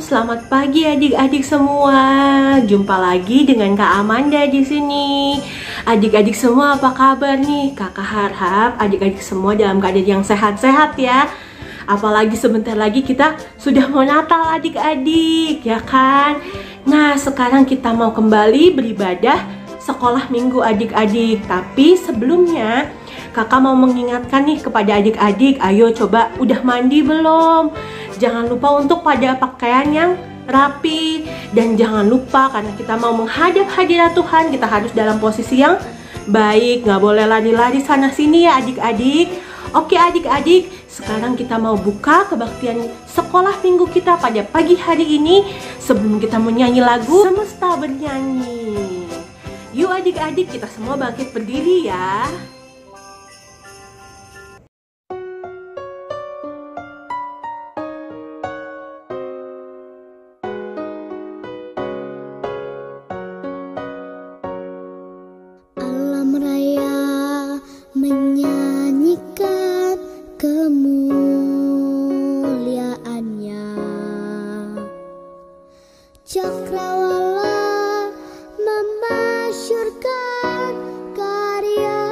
selamat pagi adik-adik semua. Jumpa lagi dengan Kak Amanda di sini. Adik-adik semua apa kabar nih? Kakak harap adik-adik semua dalam keadaan yang sehat-sehat ya. Apalagi sebentar lagi kita sudah mau Natal adik-adik, ya kan? Nah, sekarang kita mau kembali beribadah sekolah minggu adik-adik. Tapi sebelumnya kakak mau mengingatkan nih kepada adik-adik, ayo coba udah mandi belum? Jangan lupa untuk pada pakaian yang rapi. Dan jangan lupa karena kita mau menghadap hadirat Tuhan, kita harus dalam posisi yang baik. Nggak boleh lari-lari sana sini ya adik-adik. Oke adik-adik, sekarang kita mau buka kebaktian sekolah minggu kita pada pagi hari ini. Sebelum kita menyanyi lagu Semesta Bernyanyi, yuk adik-adik kita semua bangkit berdiri ya. Alam raya menyanyikan kemuliaannya, cakrawala memasyurkan karya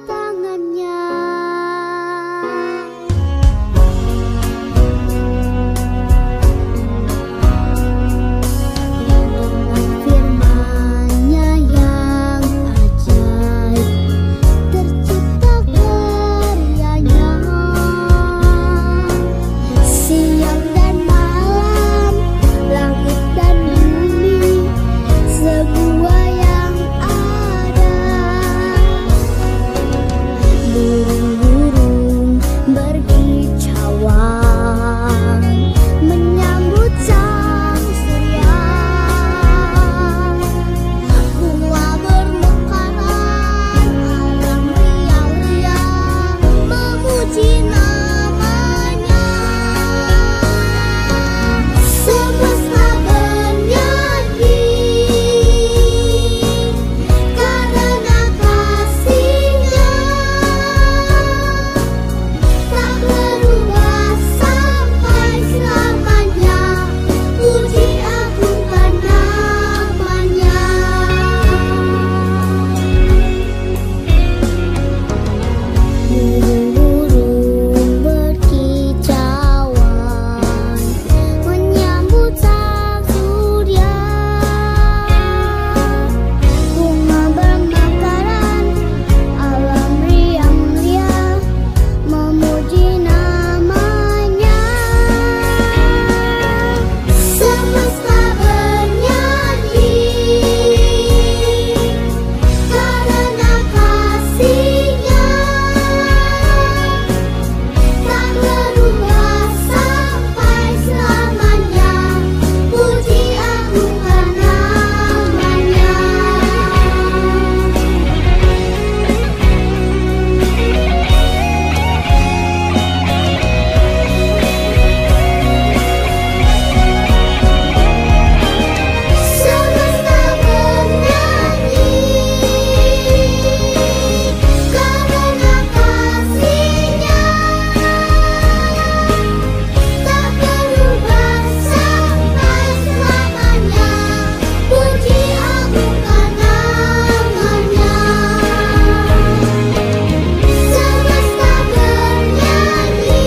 tangannya. Dengan firman-Nya yang ajaib tercipta karyanya. Siang dan malam, langit dan bumi, semua yang ada. Burung-burung berkicauan menyambut sang surya. Bunga bermekaran, alam riang-riang memuji namanya. Semesta bernyanyi karena kasih-Nya tak berubah sampai selamanya. Puji agungkan namanya. Burung-burung berkicauan menyambut sang surya. Bunga bermekaran, alam riang-riang memuji namanya. Semesta bernyanyi karena kasih-Nya tak berubah sampai selamanya. Puji agungkan namanya. Semesta bernyanyi karena kasih-Nya tak berubah sampai selamanya. Puji agungkan namanya. Semesta bernyanyi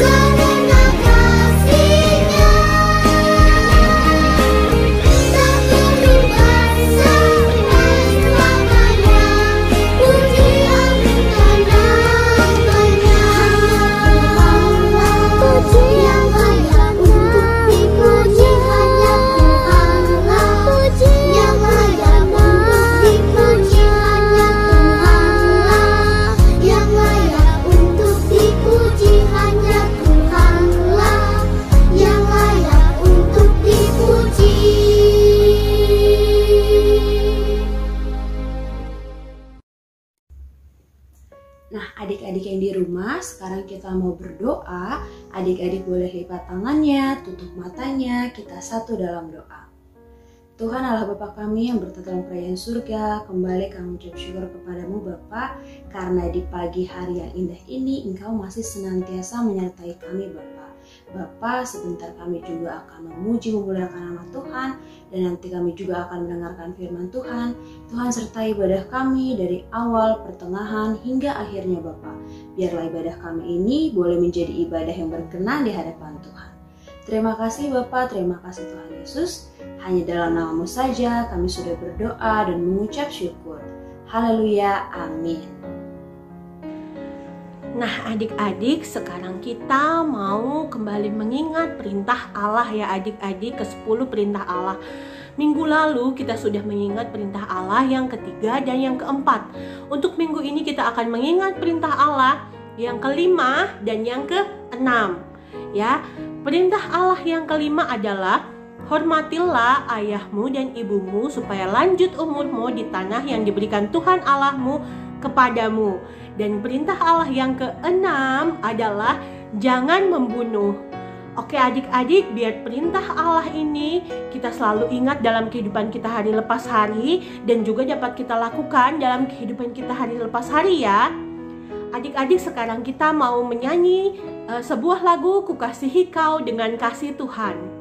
karena kasih-Nya tak berubah sampai selamanya. Puji agungkan namanya. Puji yang layak untuk dipuji hanya Tuhanlah. Puji yang layak untuk dipuji hanya Tuhanlah. Yang layak untuk dipuji hanya Tuhanlah. Yang layak untuk dipuji. Nah, adik-adik yang di rumah, sekarang kita mau berdoa. Adik-adik boleh lipat tangannya, tutup matanya, kita satu dalam doa. Tuhan Allah Bapa kami yang bertata dalam kerajaan surga, kembali kami mengucap syukur kepadamu Bapa, karena di pagi hari yang indah ini Engkau masih senantiasa menyertai kami Bapa. Bapa, sebentar kami juga akan memuji memuliakan nama Tuhan, dan nanti kami juga akan mendengarkan firman Tuhan. Tuhan sertai ibadah kami dari awal, pertengahan, hingga akhirnya Bapa. Biarlah ibadah kami ini boleh menjadi ibadah yang berkenan di hadapan Tuhan. Terima kasih Bapa, terima kasih Tuhan Yesus. Hanya dalam nama-Mu saja kami sudah berdoa dan mengucap syukur. Haleluya, amin. Nah adik-adik, sekarang kita mau kembali mengingat perintah Allah ya adik-adik, ke-10 perintah Allah. Minggu lalu kita sudah mengingat perintah Allah yang ketiga dan yang keempat. Untuk minggu ini kita akan mengingat perintah Allah yang kelima dan yang keenam. Ya, perintah Allah yang kelima adalah hormatilah ayahmu dan ibumu supaya lanjut umurmu di tanah yang diberikan Tuhan Allahmu kepadamu. Dan perintah Allah yang keenam adalah jangan membunuh. Oke adik-adik, biar perintah Allah ini kita selalu ingat dalam kehidupan kita hari lepas hari, dan juga dapat kita lakukan dalam kehidupan kita hari lepas hari ya. Adik-adik, sekarang kita mau menyanyi sebuah lagu Ku Kasihi Kau dengan kasih Tuhan.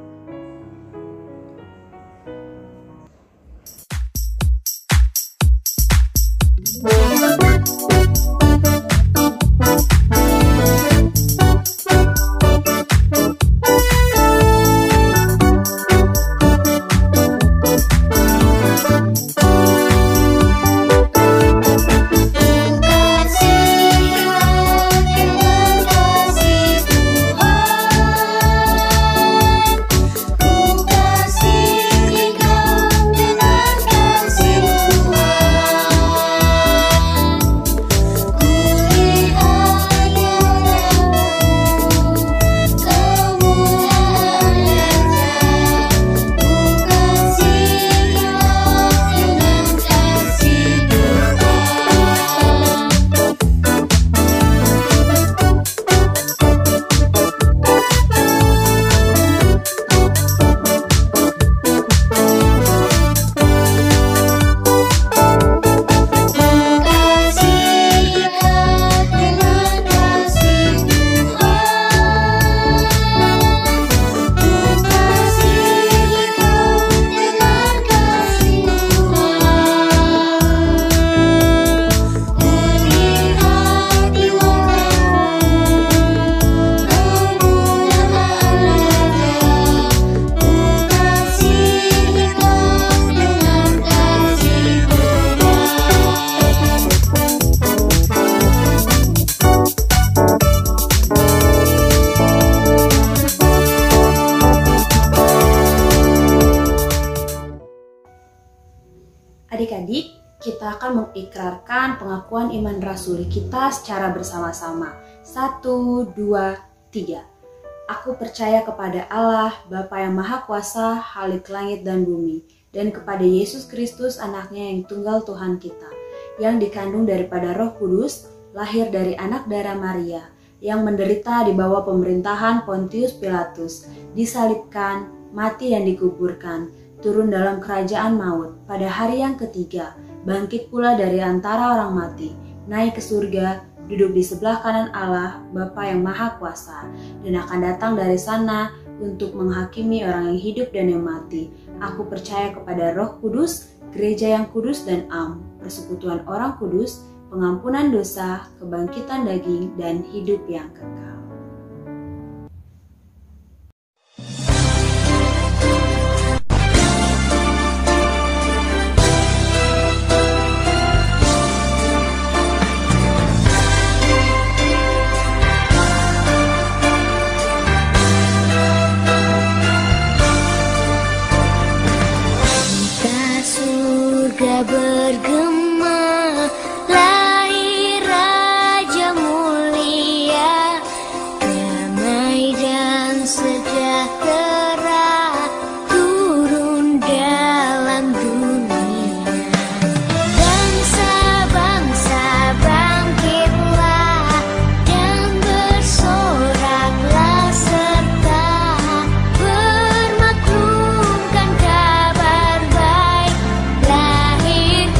Adik-adik, kita akan mengikrarkan pengakuan iman rasuli kita secara bersama-sama. 1, 2, 3. Aku percaya kepada Allah, Bapa yang Maha Kuasa, Khalik langit dan bumi, dan kepada Yesus Kristus anaknya yang tunggal Tuhan kita, yang dikandung daripada Roh Kudus, lahir dari anak darah Maria, yang menderita di bawah pemerintahan Pontius Pilatus, disalibkan, mati dan dikuburkan, turun dalam kerajaan maut, pada hari yang ketiga, bangkit pula dari antara orang mati, naik ke surga, duduk di sebelah kanan Allah, Bapa yang Maha Kuasa, dan akan datang dari sana untuk menghakimi orang yang hidup dan yang mati. Aku percaya kepada Roh Kudus, gereja yang kudus dan am, persekutuan orang kudus, pengampunan dosa, kebangkitan daging, dan hidup yang kekal. Bergema lahir Raja mulia, damai dan sejahtera turun dalam dunia. Bangsa-bangsa bangkitlah dan bersoraklah serta bermaklumkan kabar baik. Lahir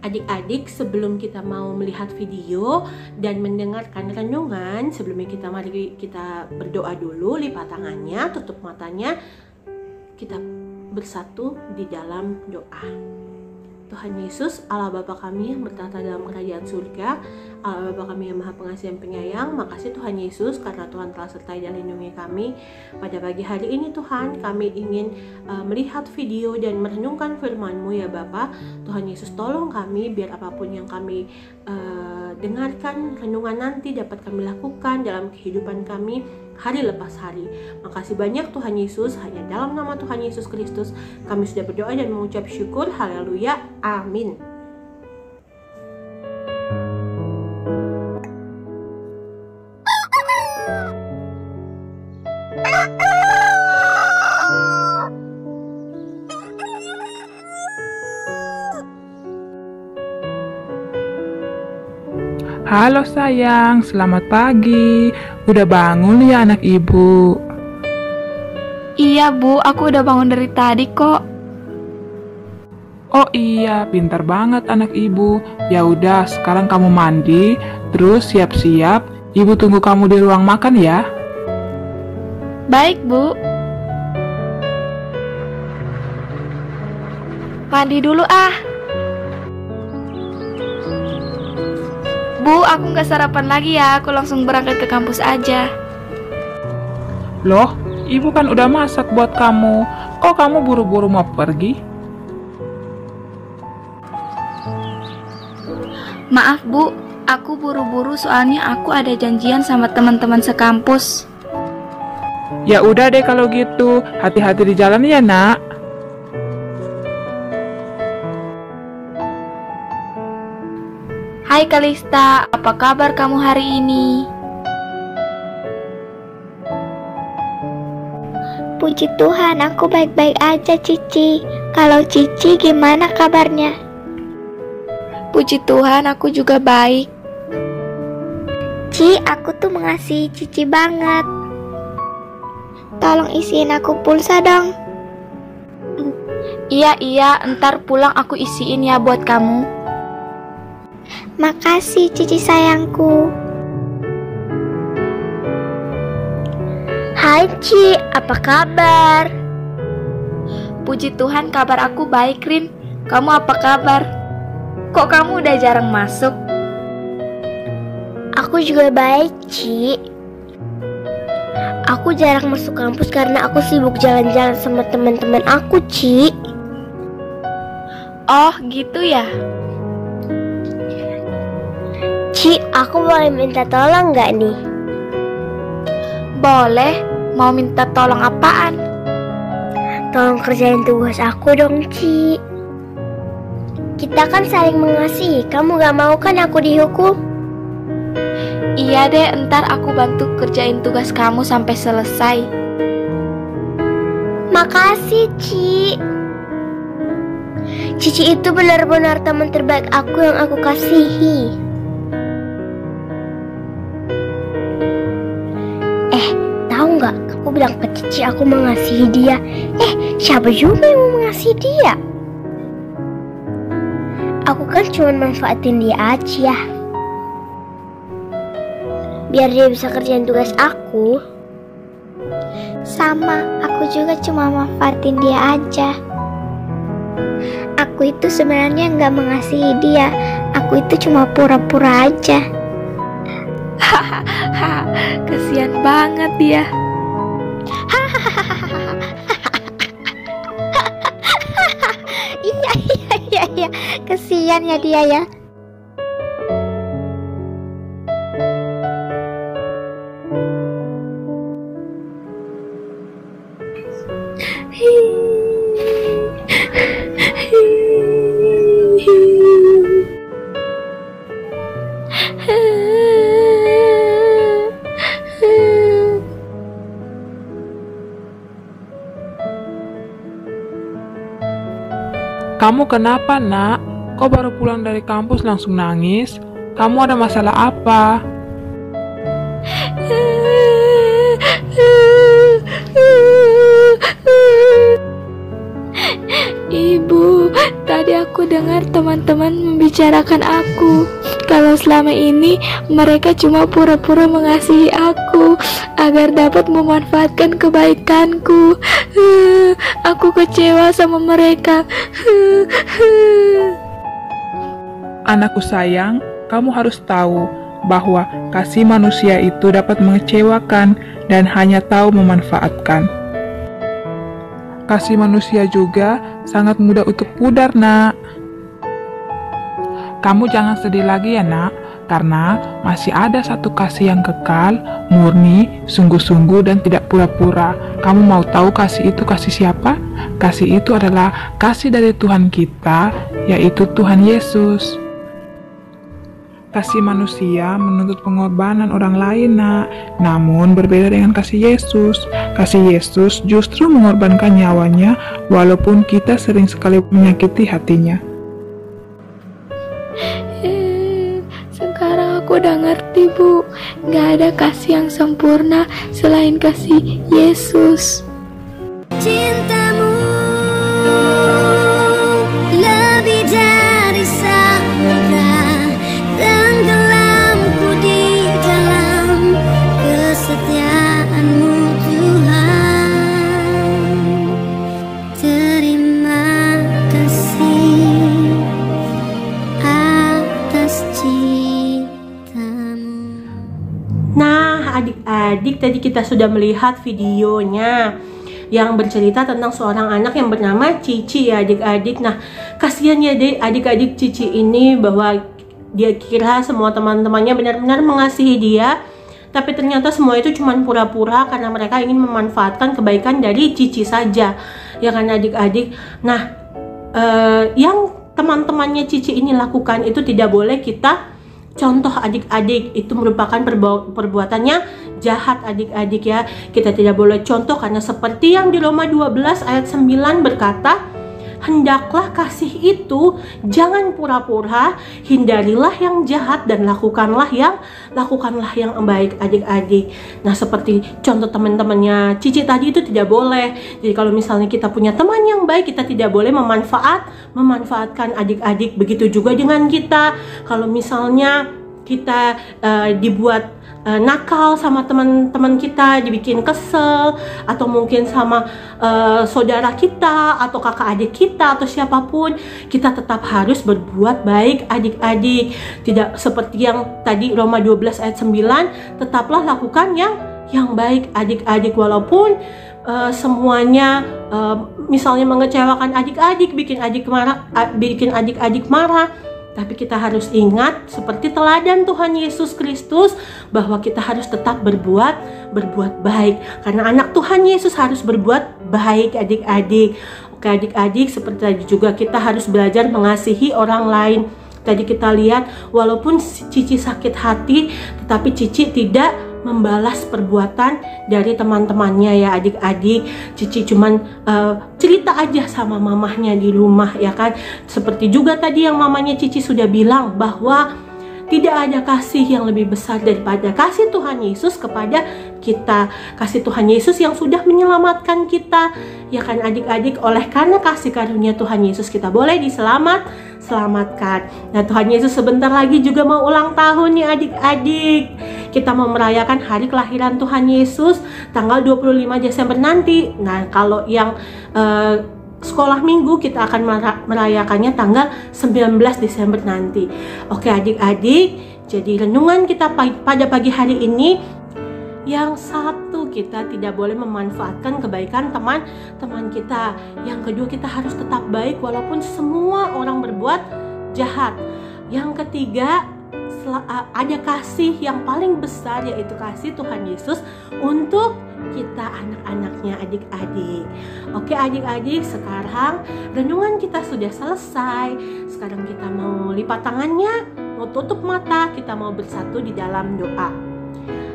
Adik-adik, sebelum kita mau melihat video dan mendengarkan renungan, sebelumnya mari kita berdoa dulu, lipat tangannya, tutup matanya, kita bersatu di dalam doa. Tuhan Yesus, Allah Bapa kami yang bertata dalam kerajaan surga, Allah Bapa kami yang Maha Pengasih dan Penyayang, makasih Tuhan Yesus karena Tuhan telah sertai dan lindungi kami. Pada pagi hari ini Tuhan, kami ingin melihat video dan merenungkan firman-Mu ya Bapa. Tuhan Yesus, tolong kami biar apapun yang kami dengarkan, renungan nanti dapat kami lakukan dalam kehidupan kami hari lepas hari. Makasih banyak Tuhan Yesus, hanya dalam nama Tuhan Yesus Kristus kami sudah berdoa dan mengucap syukur. Haleluya, amin. Halo sayang, selamat pagi. Udah bangun ya anak ibu? Iya bu, aku udah bangun dari tadi kok. Oh iya, pintar banget anak ibu. Ya udah, sekarang kamu mandi, terus siap-siap. Ibu tunggu kamu di ruang makan ya. Baik bu. Mandi dulu ah. Bu, aku nggak sarapan lagi ya, aku langsung berangkat ke kampus aja. Loh, ibu kan udah masak buat kamu. Kok kamu buru-buru mau pergi? Maaf bu, aku buru-buru soalnya aku ada janjian sama teman-teman sekampus. Ya udah deh kalau gitu, hati-hati di jalan ya nak. Hai Kalista, apa kabar kamu hari ini? Puji Tuhan, aku baik-baik aja Cici. Kalau Cici gimana kabarnya? Puji Tuhan, aku juga baik. Ci, aku tuh mengasihi Cici banget. Tolong isiin aku pulsa dong. Iya, ntar pulang aku isiin ya buat kamu. Makasih Cici sayangku. Hai Ci, apa kabar? Puji Tuhan, kabar aku baik Rin. Kamu apa kabar? Kok kamu udah jarang masuk? Aku juga baik Ci. Aku jarang masuk kampus karena aku sibuk jalan-jalan sama teman-teman aku Ci. Oh gitu ya. Ci, aku boleh minta tolong nggak nih? Boleh, mau minta tolong apaan? Tolong kerjain tugas aku dong, Ci. Kita kan saling mengasihi, kamu gak mau kan aku dihukum? Iya deh, ntar aku bantu kerjain tugas kamu sampai selesai. Makasih, Ci. Cici itu benar-benar teman terbaik aku yang aku kasihi. Tahu nggak? Kamu bilang ke Cici aku mengasihi dia. Siapa juga yang mau mengasihi dia? Aku kan cuma manfaatin dia aja. Biar dia bisa kerjain tugas aku. Sama, aku juga cuma manfaatin dia aja. Aku itu sebenarnya nggak mengasihi dia. Aku itu cuma pura-pura aja. Kasian banget dia. Iya, kasian ya dia ya. Kamu kenapa nak? Kok baru pulang dari kampus langsung nangis? Kamu ada masalah apa? Ibu, tadi aku dengar teman-teman membicarakan membicarakan aku. Kalau selama ini mereka cuma pura-pura mengasihi aku agar dapat memanfaatkan kebaikanku. Aku kecewa sama mereka. Anakku sayang, kamu harus tahu bahwa kasih manusia itu dapat mengecewakan dan hanya tahu memanfaatkan. Kasih manusia juga sangat mudah untuk pudar, nak. Kamu jangan sedih lagi ya, nak, karena masih ada satu kasih yang kekal, murni, sungguh-sungguh, dan tidak pura-pura. Kamu mau tahu kasih itu kasih siapa? Kasih itu adalah kasih dari Tuhan kita, yaitu Tuhan Yesus. Kasih manusia menuntut pengorbanan orang lain, nak. Namun berbeda dengan kasih Yesus. Kasih Yesus justru mengorbankan nyawanya walaupun kita sering sekali menyakiti hatinya. Sekarang aku udah ngerti, Bu. Gak ada kasih yang sempurna selain kasih Yesus. Cintamu lebih dari samudra, tenggelamku di dalam kesetiaan-Mu, Tuhan. Terima kasih atas cinta-Mu. Nah, adik-adik, tadi kita sudah melihat videonya yang bercerita tentang seorang anak yang bernama Cici ya adik-adik. Nah, kasihan ya adik-adik Cici ini, bahwa dia kira semua teman-temannya benar-benar mengasihi dia, tapi ternyata semua itu cuma pura-pura karena mereka ingin memanfaatkan kebaikan dari Cici saja, ya kan adik-adik. Nah, yang teman-temannya Cici ini lakukan itu tidak boleh kita contoh adik-adik. Itu merupakan perbuatannya jahat adik-adik ya. Kita tidak boleh contoh, karena seperti yang di Roma 12 ayat 9 berkata, hendaklah kasih itu jangan pura-pura, hindarilah yang jahat dan lakukanlah yang baik adik-adik. Nah, seperti contoh teman-temannya Cici tadi itu tidak boleh. Jadi kalau misalnya kita punya teman yang baik, kita tidak boleh memanfaatkan adik-adik. Begitu juga dengan kita. Kalau misalnya kita dibuat nakal sama teman-teman kita, dibikin kesel, atau mungkin sama saudara kita atau kakak adik kita atau siapapun, kita tetap harus berbuat baik adik-adik. Tidak seperti yang tadi Roma 12 ayat 9, tetaplah lakukan yang baik adik-adik, walaupun semuanya misalnya mengecewakan adik-adik, bikin adik-adik marah. Tapi kita harus ingat seperti teladan Tuhan Yesus Kristus, bahwa kita harus tetap berbuat baik. Karena anak Tuhan Yesus harus berbuat baik adik-adik. Oke adik-adik, seperti tadi juga kita harus belajar mengasihi orang lain. Tadi kita lihat walaupun Cici sakit hati, tetapi Cici tidak membalas perbuatan dari teman-temannya ya adik-adik. Cici cuman cerita aja sama mamahnya di rumah ya kan. Seperti juga tadi yang mamanya Cici sudah bilang, bahwa tidak ada kasih yang lebih besar daripada kasih Tuhan Yesus kepada kita. Kasih Tuhan Yesus yang sudah menyelamatkan kita, ya kan adik-adik. Oleh karena kasih karunia Tuhan Yesus, kita boleh diselamatkan. Nah, Tuhan Yesus sebentar lagi juga mau ulang tahun nih adik-adik. Kita mau merayakan hari kelahiran Tuhan Yesus tanggal 25 Desember nanti. Nah, kalau yang sekolah minggu, kita akan merayakannya tanggal 19 Desember nanti. Oke adik-adik, jadi renungan kita pada pagi hari ini, yang satu, kita tidak boleh memanfaatkan kebaikan teman-teman kita. Yang kedua, kita harus tetap baik walaupun semua orang berbuat jahat. Yang ketiga, ada kasih yang paling besar, yaitu kasih Tuhan Yesus untuk kita, anak-anaknya adik-adik. Oke adik-adik, sekarang renungan kita sudah selesai. Sekarang kita mau lipat tangannya, mau tutup mata, kita mau bersatu di dalam doa.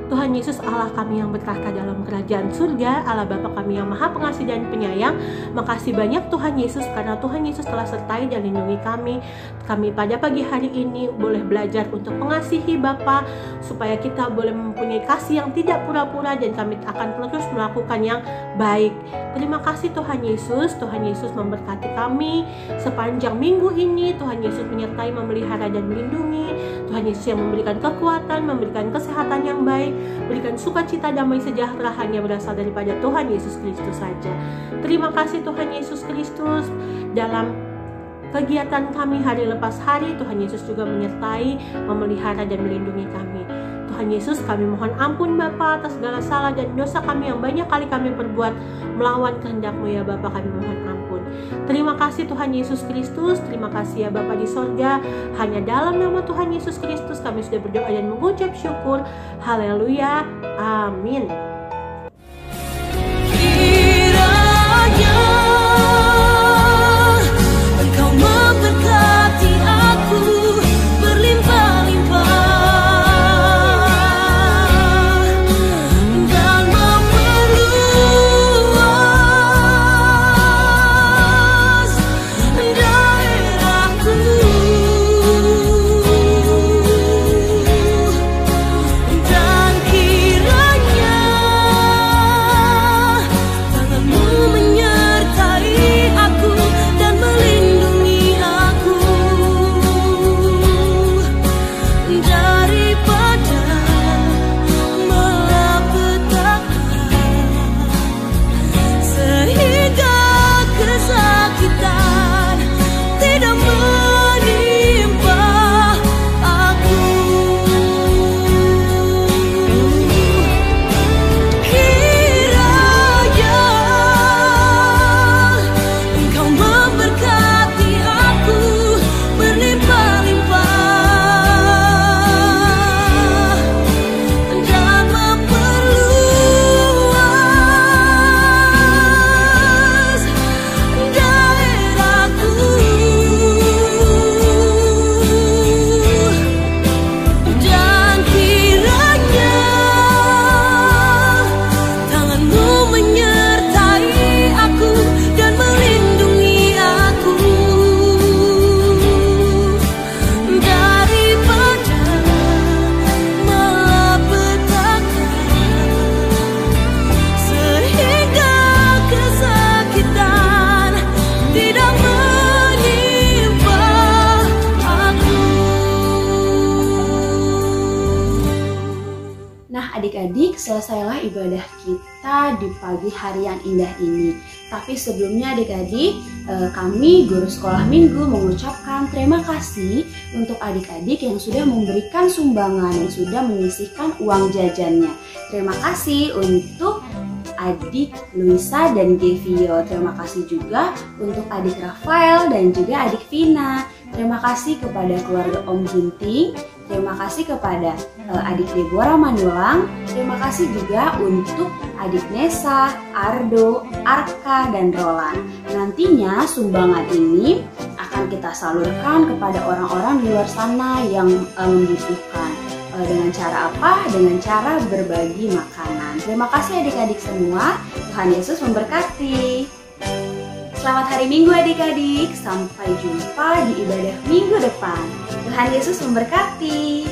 Tuhan Tuhan Yesus, Allah kami yang bertahta dalam kerajaan surga, Allah Bapa kami yang maha pengasih dan penyayang. Makasih banyak Tuhan Yesus, karena Tuhan Yesus telah sertai dan lindungi kami. Kami pada pagi hari ini boleh belajar untuk mengasihi Bapa, supaya kita boleh mempunyai kasih yang tidak pura-pura, dan kami akan terus melakukan yang baik. Terima kasih Tuhan Yesus. Tuhan Yesus memberkati kami sepanjang minggu ini. Tuhan Yesus menyertai, memelihara dan melindungi. Tuhan Yesus yang memberikan kekuatan, memberikan kesehatan yang baik, berikan sukacita, damai, sejahtera hanya berasal daripada Tuhan Yesus Kristus saja. Terima kasih Tuhan Yesus Kristus. Dalam kegiatan kami hari lepas hari, Tuhan Yesus juga menyertai, memelihara dan melindungi kami. Tuhan Yesus, kami mohon ampun Bapa atas segala salah dan dosa kami yang banyak kali kami perbuat melawan kehendak-Mu ya Bapa, kami mohon ampun. Terima kasih Tuhan Yesus Kristus. Terima kasih ya Bapa di sorga. Hanya dalam nama Tuhan Yesus Kristus kami sudah berdoa dan mengucap syukur. Haleluya. Amin. Adik-adik, selesailah ibadah kita di pagi hari yang indah ini. Tapi sebelumnya adik-adik, kami guru sekolah minggu mengucapkan terima kasih untuk adik-adik yang sudah memberikan sumbangan, yang sudah menyisihkan uang jajannya. Terima kasih untuk adik Luisa dan Gevio. Terima kasih juga untuk adik Rafael dan juga adik Vina. Terima kasih kepada keluarga Om Ginting. Terima kasih kepada adik Deborah Manulang. Terima kasih juga untuk adik Nesa, Ardo, Arka, dan Roland. Nantinya sumbangan ini akan kita salurkan kepada orang-orang di luar sana yang membutuhkan. Dengan cara apa? Dengan cara berbagi makanan. Terima kasih adik-adik semua. Tuhan Yesus memberkati. Selamat hari Minggu adik-adik. Sampai jumpa di ibadah minggu depan. Tuhan Yesus memberkati.